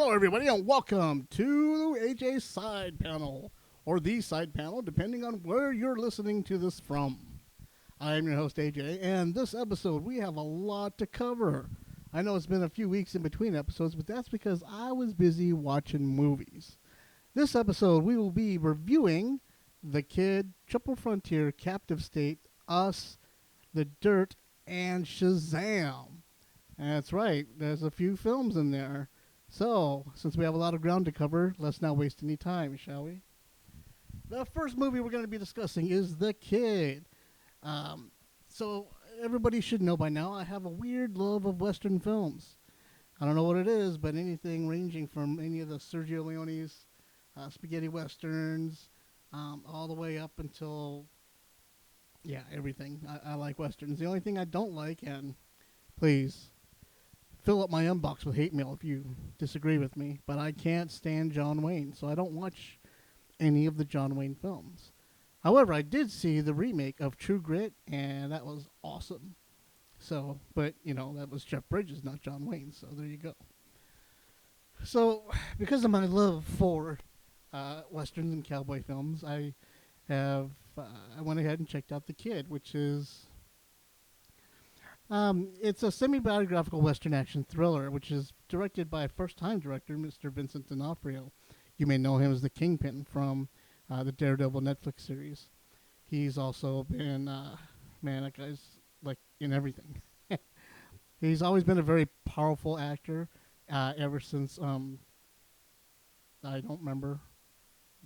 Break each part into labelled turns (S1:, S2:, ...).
S1: Hello, everybody, and welcome to AJ's Side Panel, or the Side Panel, depending on where you're listening to this from. I'm your host, AJ, and this episode we have a lot to cover. I know it's been a few weeks in between episodes, but that's because I was busy watching movies. This episode, we will be reviewing The Kid, Triple Frontier, Captive State, Us, The Dirt, and Shazam. That's right, there's a few films in there. So, since we have a lot of ground to cover, let's not waste any time, shall we? The first movie we're going to be discussing is The Kid. So, everybody should know by now I have a weird love of Western films. I don't know what it is, but anything ranging from any of the Sergio Leone's spaghetti westerns, all the way up until, yeah, everything. I like westerns. The only thing I don't like, and please fill up my inbox with hate mail if you disagree with me, but I can't stand John Wayne, so I don't watch any of the John Wayne films. However, I did see the remake of True Grit, and that was awesome. So, but, that was Jeff Bridges, not John Wayne, so there you go. So, because of my love for westerns and cowboy films, I went ahead and checked out The Kid, which is it's a semi-biographical Western action thriller, which is directed by a first-time director, Mr. Vincent D'Onofrio. You may know him as the Kingpin from the Daredevil Netflix series. He's also been, that guy's like in everything. He's always been a very powerful actor ever since, I don't remember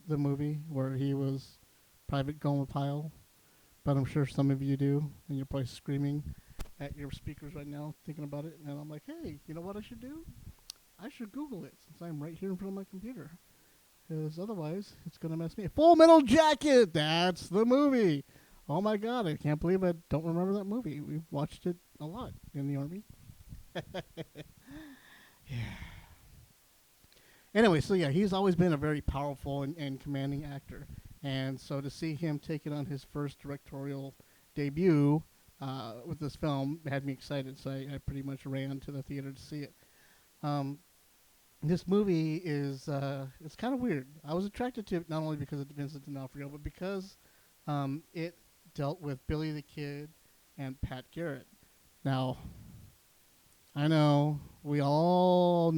S1: the movie where he was Private Gomapile, but I'm sure some of you do, and you're probably screaming at your speakers right now thinking about it, and I'm like, hey, you know what I should do? I should Google it since I'm right here in front of my computer, because otherwise it's going to mess me up. Full Metal Jacket! That's the movie! Oh my god, I can't believe I don't remember that movie. We watched it a lot in the Army. Yeah. Anyway, so yeah, he's always been a very powerful and commanding actor, and so to see him take it on his first directorial debut with this film had me excited, so I pretty much ran to the theater to see it. This movie is it's kind of weird. I was attracted to it not only because of Vincent D'Onofrio, but because it dealt with Billy the Kid and Pat Garrett. Now, I know, we've all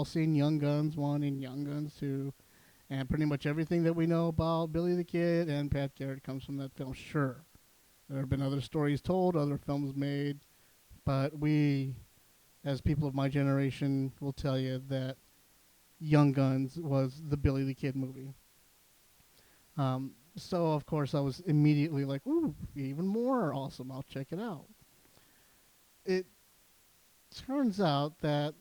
S1: seen Young Guns 1 and Young Guns 2, and pretty much everything that we know about Billy the Kid and Pat Garrett comes from that film, sure. There have been other stories told, other films made, but we, as people of my generation, will tell you that Young Guns was the Billy the Kid movie. So, of course, I was immediately like, ooh, even more awesome, I'll check it out. It turns out that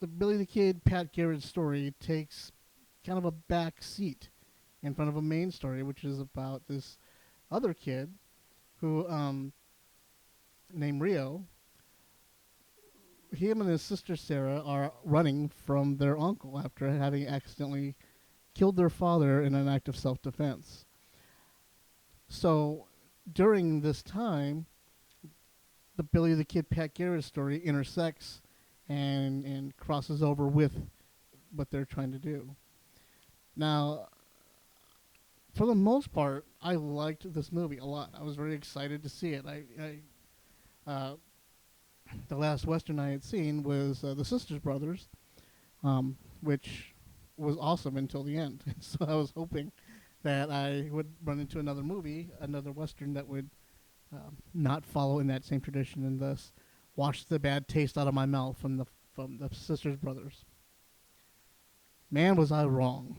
S1: the Billy the Kid, Pat Garrett story takes kind of a back seat in front of a main story, which is about this other kid who, named Rio. Him and his sister Sarah are running from their uncle after having accidentally killed their father in an act of self-defense. So during this time, the Billy the Kid, Pat Garrett story intersects and crosses over with what they're trying to do. Now, for the most part, I liked this movie a lot. I was very excited to see it. The last Western I had seen was The Sisters Brothers, which was awesome until the end. So I was hoping that I would run into another movie, another Western that would not follow in that same tradition and thus wash the bad taste out of my mouth from the Sisters Brothers. Man, was I wrong.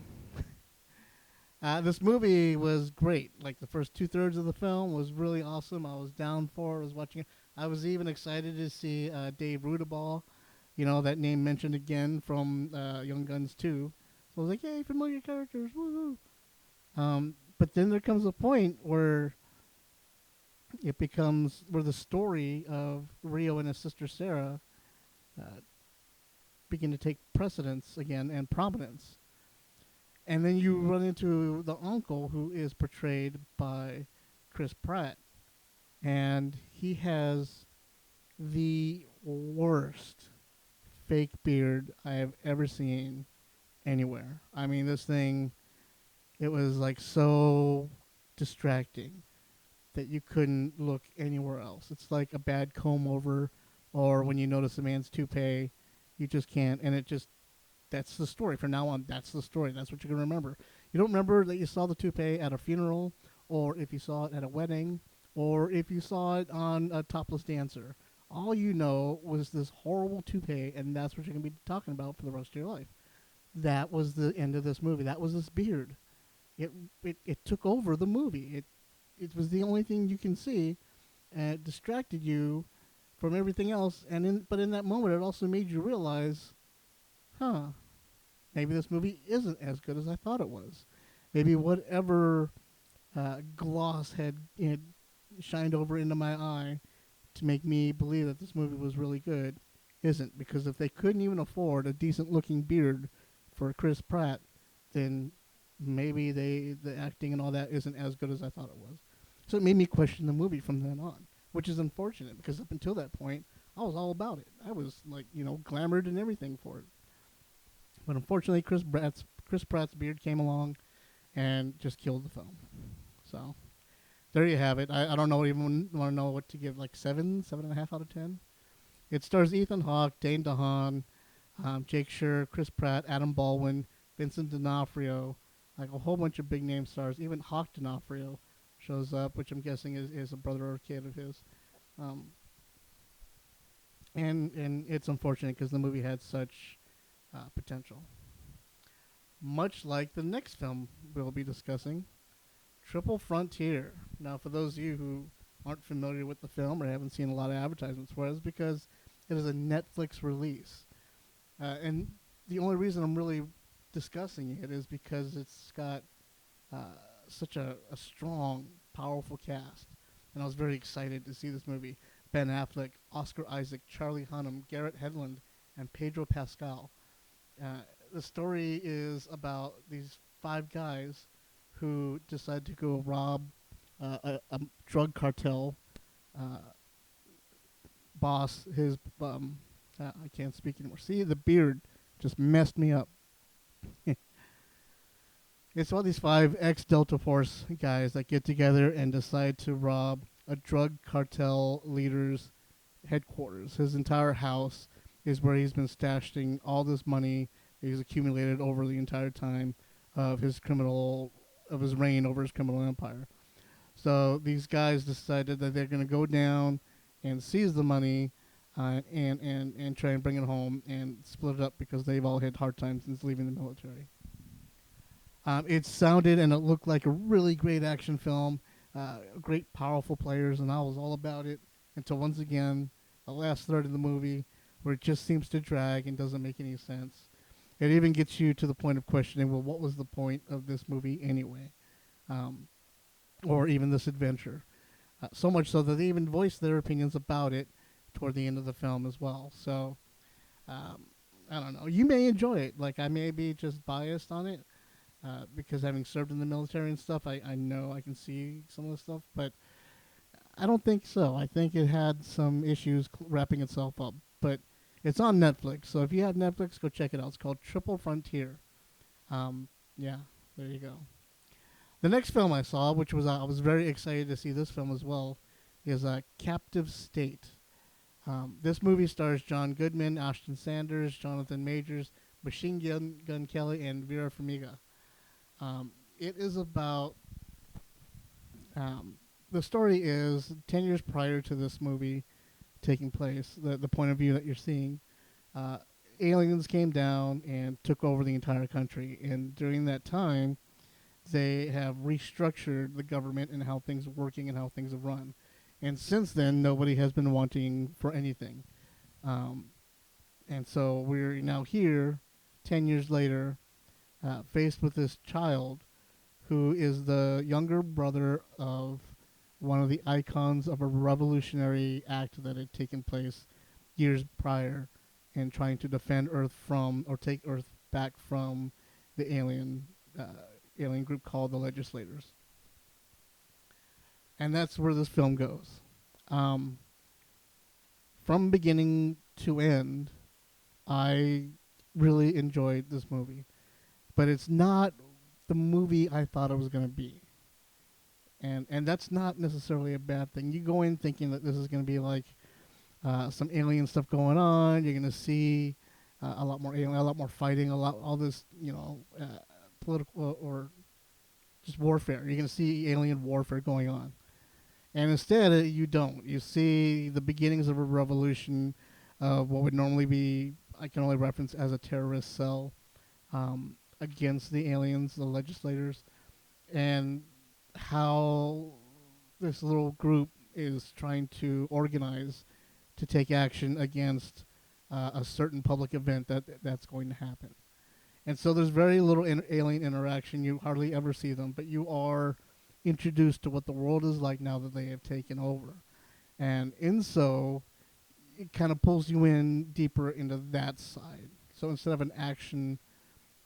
S1: This movie was great. Like, the first 2/3 of the film was really awesome. I was down for it. I was watching it. I was even excited to see Dave Rudaball, that name mentioned again from Young Guns 2. So I was like, yay, familiar characters, woohoo. But then there comes a point where where the story of Rio and his sister Sarah begin to take precedence again and prominence. And then you run into the uncle, who is portrayed by Chris Pratt. And he has the worst fake beard I have ever seen anywhere. I mean, this thing, it was like so distracting that you couldn't look anywhere else. It's like a bad comb over, or when you notice a man's toupee, you just can't. And it just, that's the story. From now on, that's the story. That's what you're going to remember. You don't remember that you saw the toupee at a funeral, or if you saw it at a wedding, or if you saw it on a topless dancer. All you know was this horrible toupee, and that's what you're going to be talking about for the rest of your life. That was the end of this movie. That was this beard. It took over the movie. It was the only thing you can see, and it distracted you from everything else. But in that moment, it also made you realize, huh, maybe this movie isn't as good as I thought it was. Maybe whatever gloss had shined over into my eye to make me believe that this movie was really good isn't. Because if they couldn't even afford a decent looking beard for Chris Pratt, then maybe the acting and all that isn't as good as I thought it was. So it made me question the movie from then on, which is unfortunate because up until that point, I was all about it. I was like, glamored and everything for it. But unfortunately, Chris Pratt's beard came along and just killed the film. So there you have it. I don't know, even want to know what to give, like 7.5 out of 10. It stars Ethan Hawke, Dane DeHaan, Jake Schur, Chris Pratt, Adam Baldwin, Vincent D'Onofrio, like a whole bunch of big name stars. Even Hawk D'Onofrio shows up, which I'm guessing is a brother or kid of his. And it's unfortunate because the movie had such potential. Much like the next film we'll be discussing, Triple Frontier. Now, for those of you who aren't familiar with the film or haven't seen a lot of advertisements for it, it's because it is a Netflix release. And the only reason I'm really discussing it is because it's got such a strong, powerful cast. And I was very excited to see this movie. Ben Affleck, Oscar Isaac, Charlie Hunnam, Garrett Hedlund, and Pedro Pascal. The story is about these 5 guys who decide to go rob a drug cartel boss. I can't speak anymore. See, the beard just messed me up. It's all these 5 ex-Delta Force guys that get together and decide to rob a drug cartel leader's headquarters. His entire house is where he's been stashing all this money he's accumulated over the entire time of his reign over his criminal empire. So these guys decided that they're going to go down and seize the money and try and bring it home and split it up because they've all had hard times since leaving the military. It sounded and it looked like a really great action film, great powerful players, and I was all about it until once again, the last third of the movie, where it just seems to drag and doesn't make any sense. It even gets you to the point of questioning, well, what was the point of this movie anyway? Or even this adventure. So much so that they even voiced their opinions about it toward the end of the film as well. So, I don't know. You may enjoy it. Like, I may be just biased on it because having served in the military and stuff, I know I can see some of the stuff. But I don't think so. I think it had some issues wrapping itself up. But it's on Netflix. So if you have Netflix, go check it out. It's called Triple Frontier. Yeah, there you go. The next film I saw, which was I was very excited to see this film as well, is Captive State. This movie stars John Goodman, Ashton Sanders, Jonathan Majors, Machine Gun Kelly, and Vera Farmiga. It is about... the story is 10 years prior to this movie taking place, the point of view that you're seeing. Aliens came down and took over the entire country, and during that time, they have restructured the government and how things are working and how things have run. And since then, nobody has been wanting for anything. And so we're now here, 10 years later, faced with this child who is the younger brother of one of the icons of a revolutionary act that had taken place years prior in trying to defend Earth from, or take Earth back from, the alien group called the Legislators. And that's where this film goes. From beginning to end, I really enjoyed this movie, but it's not the movie I thought it was going to be. And that's not necessarily a bad thing. You go in thinking that this is going to be like some alien stuff going on. You're going to see a lot more alien, a lot more fighting, a lot all this, political or just warfare. You're going to see alien warfare going on. And instead, you don't. You see the beginnings of a revolution of what would normally be, I can only reference as a terrorist cell against the aliens, the legislators, and how this little group is trying to organize to take action against a certain public event that's going to happen. And so there's very little alien interaction. You hardly ever see them, but you are introduced to what the world is like now that they have taken over. And in so, it kind of pulls you in deeper into that side. So instead of an action,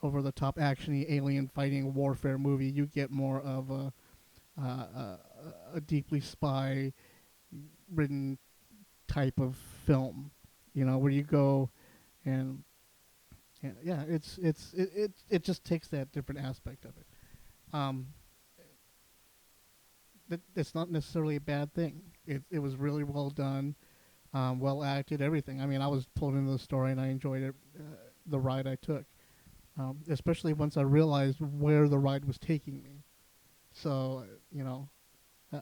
S1: over the top actiony alien fighting warfare movie, you get more of a deeply spy written type of film, where you go and yeah, it just takes that different aspect of it. Um, it's not necessarily a bad thing. It was really well done, well acted, everything. I mean, I was pulled into the story and I enjoyed it, the ride I took, especially once I realized where the ride was taking me. So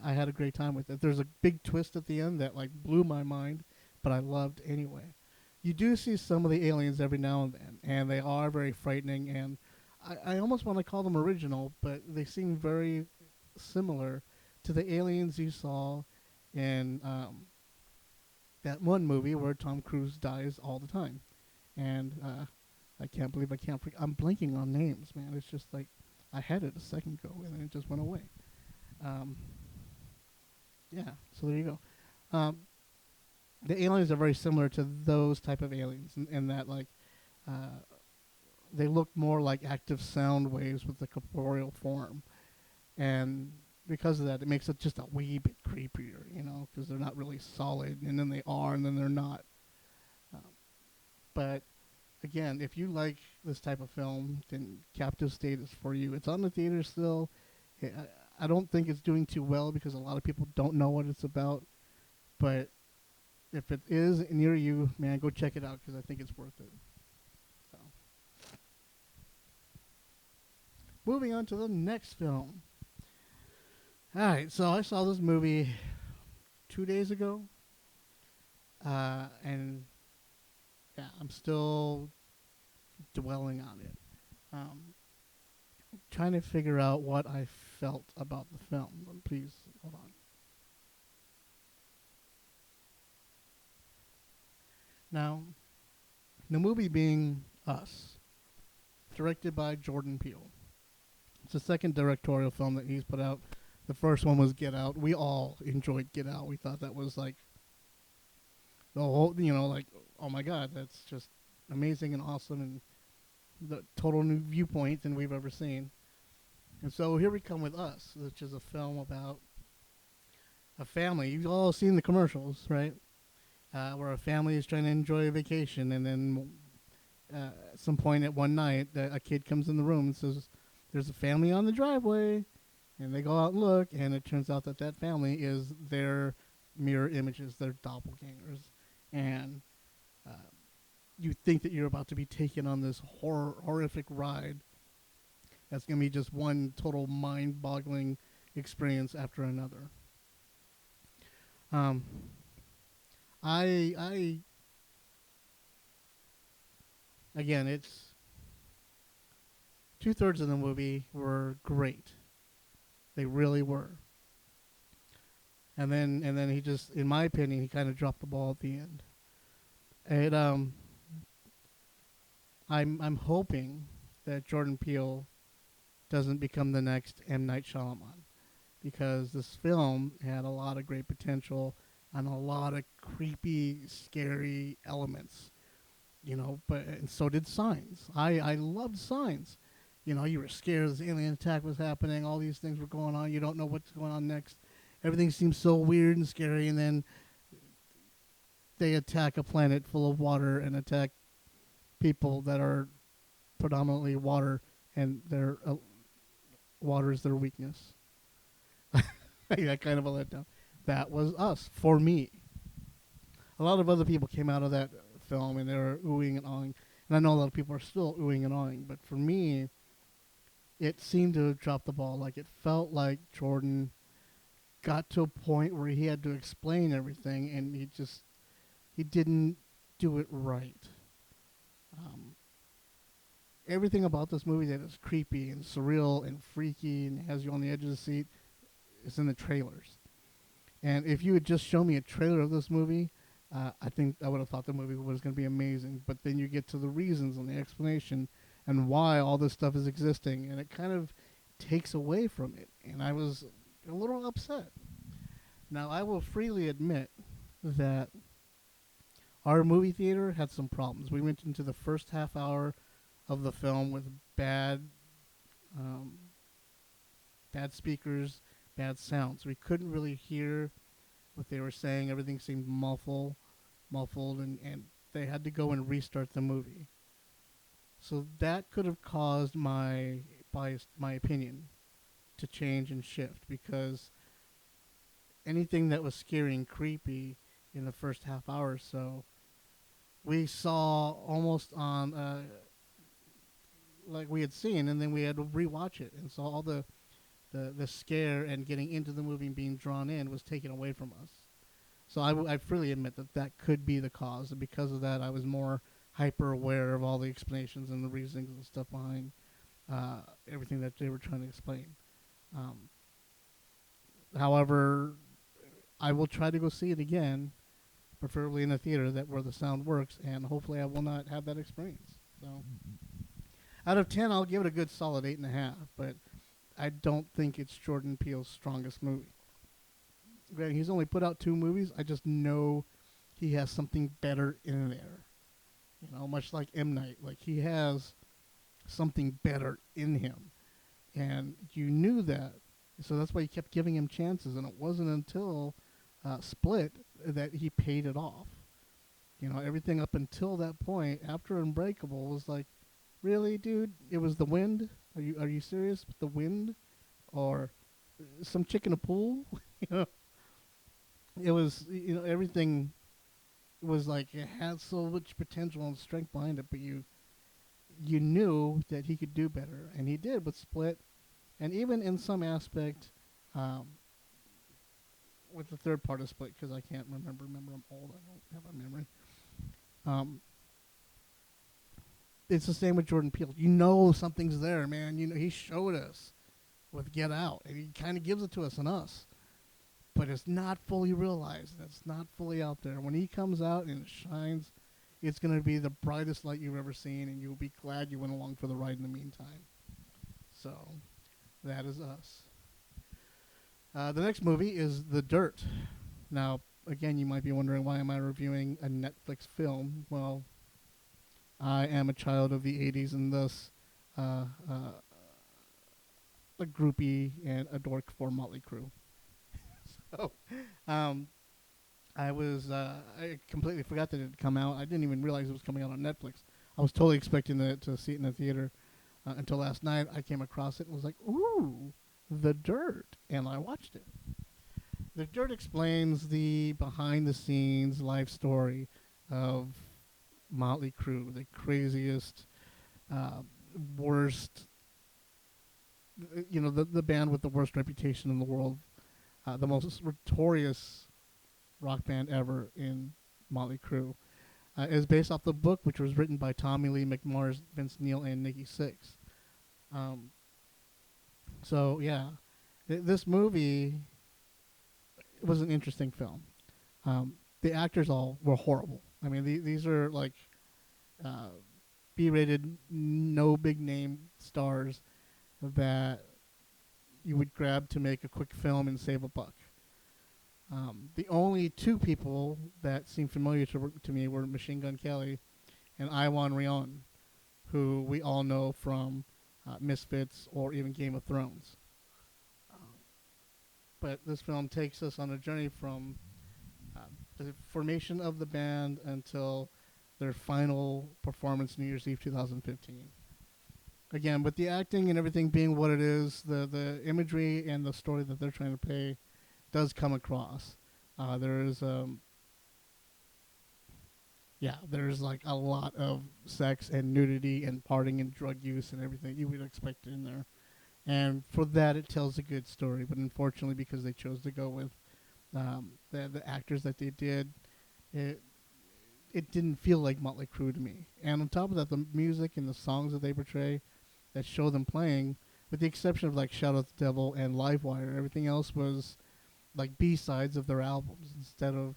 S1: I had a great time with it. There's a big twist at the end that like blew my mind, but I loved anyway. You do see some of the aliens every now and then, and they are very frightening. And I almost want to call them original, but they seem very similar to the aliens you saw in that one movie where Tom Cruise dies all the time. And I can't believe I can't. I'm blanking on names, man. It's just like I had it a second ago, and then it just went away. Um, yeah, so there you go. The aliens are very similar to those type of aliens in that like uh, they look more like active sound waves with the corporeal form, and because of that, it makes it just a wee bit creepier, because they're not really solid, and then they are, and then they're not. Um, but again, if you like this type of film, then Captive State is for you. It's on the theater still. I don't think it's doing too well because a lot of people don't know what it's about. But if it is near you, man, go check it out because I think it's worth it. So, moving on to the next film. All right, so I saw this movie 2 days ago, and yeah, I'm still dwelling on it. Trying to figure out what I felt about the film. Please hold on. Now, the movie being Us, directed by Jordan Peele. It's the second directorial film that he's put out. The first one was Get Out. We all enjoyed Get Out. We thought that was like the whole, like, oh my God, that's just amazing and awesome and the total new viewpoint than we've ever seen. And so here we come with Us, which is a film about a family. You've all seen the commercials, right? Where a family is trying to enjoy a vacation, and then at some point at one night, a kid comes in the room and says, "There's a family on the driveway," and they go out and look, and it turns out that that family is their mirror images, their doppelgangers, and you think that you're about to be taken on this horrific ride. That's going to be just one total mind-boggling experience after another. Um, I again, it's 2/3 of the movie were great. They really were. And then he just, in my opinion, he kind of dropped the ball at the end. And I'm hoping that Jordan Peele doesn't become the next M. Night Shyamalan, because this film had a lot of great potential and a lot of creepy, scary elements, but and so did Signs. I loved Signs. You were scared this alien attack was happening, all these things were going on, you don't know what's going on next. Everything seems so weird and scary, and then they attack a planet full of water and attack people that are predominantly water, and their water is their weakness. That kind of a letdown. That was us for me. A lot of other people came out of that film and they were oohing and awing, and I know a lot of people are still oohing and awing. But for me, it seemed to have dropped the ball. Like it felt like Jordan got to a point where he had to explain everything, and he didn't do it right. Um, Everything about this movie that is creepy and surreal and freaky and has you on the edge of the seat is in the trailers. And if you had just shown me a trailer of this movie, I think I would have thought the movie was going to be amazing. But then you get to the reasons and the explanation and why all this stuff is existing, and it kind of takes away from it. And I was a little upset. Now, I will freely admit that our movie theater had some problems. We went into the first half hour of the film with um, bad speakers, bad sounds. We couldn't really hear what they were saying. Everything seemed muffled, and they had to go and restart the movie. So that could have caused my opinion to change and shift, because anything that was scary and creepy in the first half hour or so, we saw almost on like we had seen, and then we had to rewatch it and saw all the scare and getting into the movie and being drawn in was taken away from us. So I freely admit that that could be the cause, and because of that, I was more hyper aware of all the explanations and the reasons and stuff behind everything that they were trying to explain. Um, However, I will try to go see it again, preferably in a theater that where the sound works, and hopefully I will not have that experience. So, out of 10, I'll give it a good solid 8.5. But I don't think it's Jordan Peele's strongest movie. Granted, he's only put out 2 movies. I just know he has something better in there. You know, much like M. Night. Like, he has something better in him. And you knew that. So that's why you kept giving him chances. And it wasn't until Split that he paid it off. You know, everything up until that point, after Unbreakable, was like, really, dude? It was the wind? Are you serious with the wind? Or some chick in a pool? You know, it was, you know, everything was like it had so much potential and strength behind it, but you knew that he could do better, and he did with Split, and even in some aspect um, with the third part of Split, because I can't remember. Remember, I'm old. I don't have a memory. Um, it's the same with Jordan Peele. You know something's there, man. You know he showed us with Get Out, and he kind of gives it to us in Us, but it's not fully realized. It's not fully out there. When he comes out and it shines, it's going to be the brightest light you've ever seen, and you'll be glad you went along for the ride in the meantime. So, that is Us. The next movie is The Dirt. Now, again, you might be wondering, why am I reviewing a Netflix film? Well, I am a child of the 80s, and thus a groupie and a dork for Motley Crue. So, um, I completely forgot that it had come out. I didn't even realize it was coming out on Netflix. I was totally expecting to see it in the theater until last night. I came across it and was like, ooh, The Dirt. And I watched it. The Dirt explains the behind-the-scenes life story of Motley Crue, the craziest, worst, you know, the band with the worst reputation in the world, the most notorious rock band ever in Motley Crue. Is based off the book, which was written by Tommy Lee McMars, Vince Neil, and Nikki Sixx. Um, so yeah, this movie was an interesting film. The actors all were horrible. I mean, these are like uh, B-rated, no big name stars that you would grab to make a quick film and save a buck. The only 2 people that seemed familiar to me were Machine Gun Kelly and Iwan Rheon, who we all know from Misfits or even Game of Thrones. But this film takes us on a journey from the formation of the band until their final performance, New Year's Eve 2015. Again, with the acting and everything being what it is, the imagery and the story that they're trying to play does come across. There is yeah, there's like a lot of sex and nudity and partying and drug use and everything you would expect in there. And for that, it tells a good story. But unfortunately, because they chose to go with the actors that they did, it it didn't feel like Motley Crue to me. And on top of that, the music and the songs that they portray that show them playing, with the exception of like Shout Out the Devil and Livewire, everything else was like B sides of their albums instead of.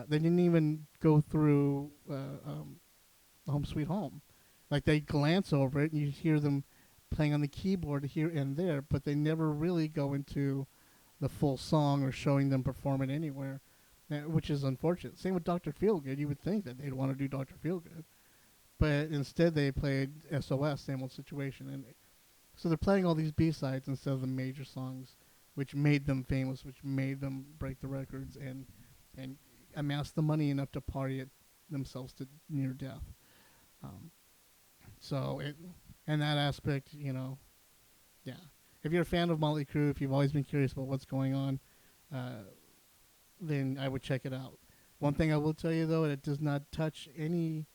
S1: They didn't even go through Home Sweet Home. Like they glance over it and you hear them playing on the keyboard here and there, but they never really go into the full song or showing them perform it anywhere, which is unfortunate. Same with Dr. Feelgood. You would think that they'd want to do Dr. Feelgood, but instead they played SOS, Same Old Situation, and so they're playing all these B-sides instead of the major songs, which made them famous, which made them break the records and amass the money enough to party it themselves to near death. Um, so it, and that aspect, yeah. If you're a fan of Motley Crue, if you've always been curious about what's going on, uh, then I would check it out. One thing I will tell you though, it does not touch anything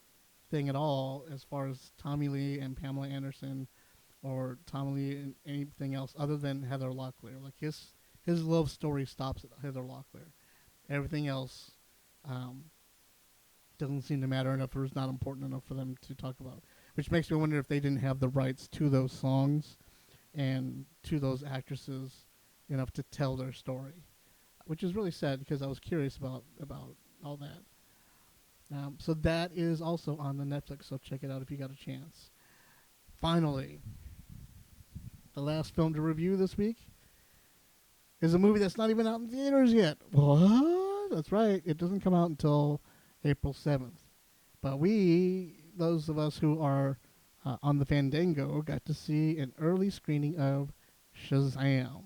S1: at all as far as Tommy Lee and Pamela Anderson, or Tommy Lee and anything else other than Heather Locklear. Like his love story stops at Heather Locklear. Everything else um, doesn't seem to matter enough, or is not important enough for them to talk about. Which makes me wonder if they didn't have the rights to those songs and to those actresses enough to tell their story, which is really sad because I was curious about all that. So that is also on the Netflix, so check it out if you got a chance. Finally, the last film to review this week is a movie that's not even out in theaters yet. What? That's right. It doesn't come out until April 7th. But those of us who are on the Fandango, got to see an early screening of Shazam.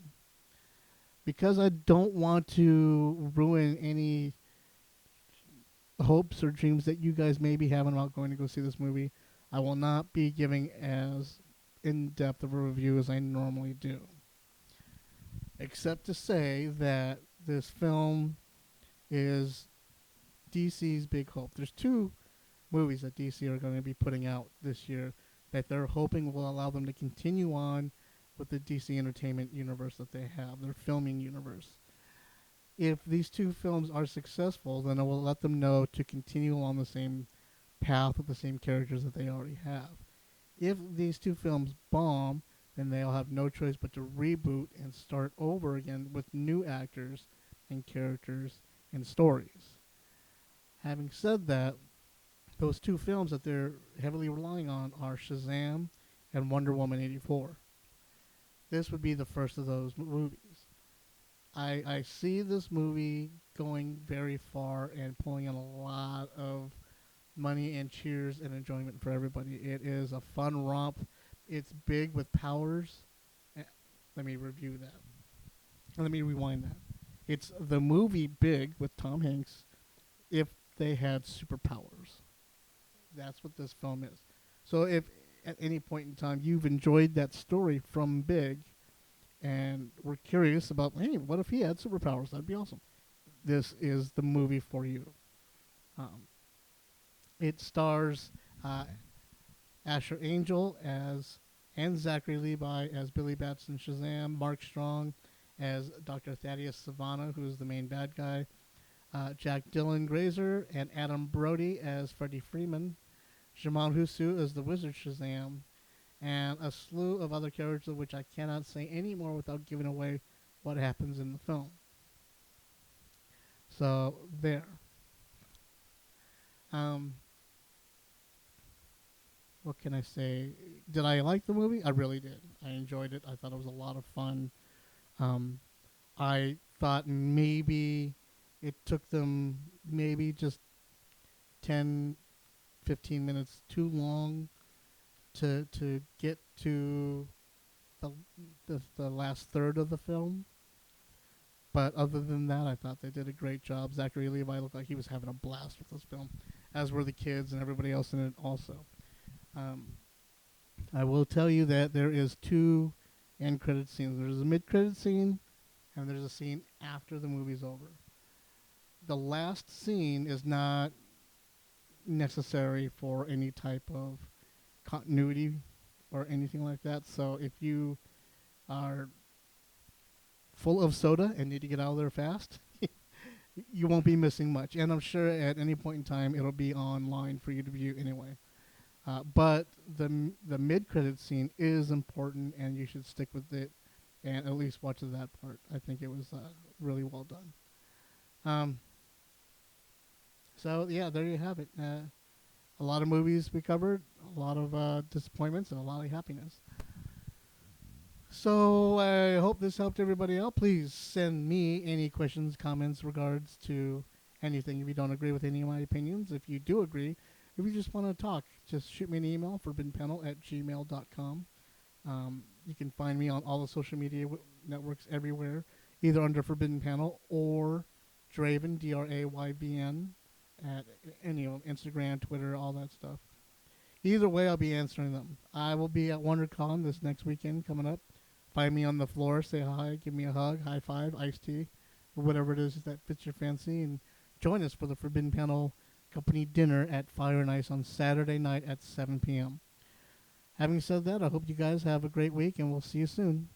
S1: Because I don't want to ruin any hopes or dreams that you guys may be having about going to go see this movie, I will not be giving as in-depth of a review as I normally do. Except to say that this film is DC's big hope. There's two movies that DC are going to be putting out this year that they're hoping will allow them to continue on with the DC Entertainment universe that they have, their filming universe. If these two films are successful, then it will let them know to continue along the same path with the same characters that they already have. If these two films bomb, then they'll have no choice but to reboot and start over again with new actors and characters and stories. Having said that, those two films that they're heavily relying on are Shazam and Wonder Woman 84. This would be the first of those movies. I see this movie going very far and pulling in a lot of money and cheers and enjoyment for everybody. It is a fun romp. It's big with powers. Let me review that. Let me rewind that. It's the movie Big with Tom Hanks if they had superpowers. That's what this film is. So if at any point in time you've enjoyed that story from Big and were curious about, hey, what if he had superpowers? That'd be awesome. This is the movie for you. Um, it stars Asher Angel as and Zachary Levi as Billy Batson Shazam, Mark Strong as Dr. Thaddeus Savannah, who is the main bad guy, Jack Dylan Grazer and Adam Brody as Freddie Freeman, Jamal Husu as the Wizard Shazam, and a slew of other characters of which I cannot say any more without giving away what happens in the film. So, there. What can I say? Did I like the movie? I really did. I enjoyed it. I thought it was a lot of fun. I thought maybe it took them maybe just 10, 15 minutes too long to get to the last third of the film. But other than that, I thought they did a great job. Zachary Levi looked like he was having a blast with this film. as were the kids and everybody else in it also. Um, I will tell you that there is two end credit scenes. There's a mid credit scene and there's a scene after the movie's over. The last scene is not necessary for any type of continuity or anything like that. So if you are full of soda and need to get out of there fast, you won't be missing much. And I'm sure at any point in time it'll be online for you to view anyway. But the mid credit scene is important, and you should stick with it and at least watch that part. I think it was really well done. Um, so yeah, there you have it. A lot of movies we covered, a lot of disappointments, and a lot of happiness. So I hope this helped everybody out. Please send me any questions, comments, regards to anything. If you don't agree with any of my opinions, if you do agree, if you just want to talk, just shoot me an email, forbiddenpanel@gmail.com. You can find me on all the social media networks everywhere, either under Forbidden Panel or Draven, Draybn, at any of them, Instagram, Twitter, all that stuff. Either way, I'll be answering them. I will be at WonderCon this next weekend coming up. Find me on the floor, say hi, give me a hug, high five, iced tea, or whatever it is that fits your fancy, and join us for the Forbidden Panel Company dinner at Fire and Ice on Saturday night at 7 p.m. Having said that, I hope you guys have a great week, and we'll see you soon.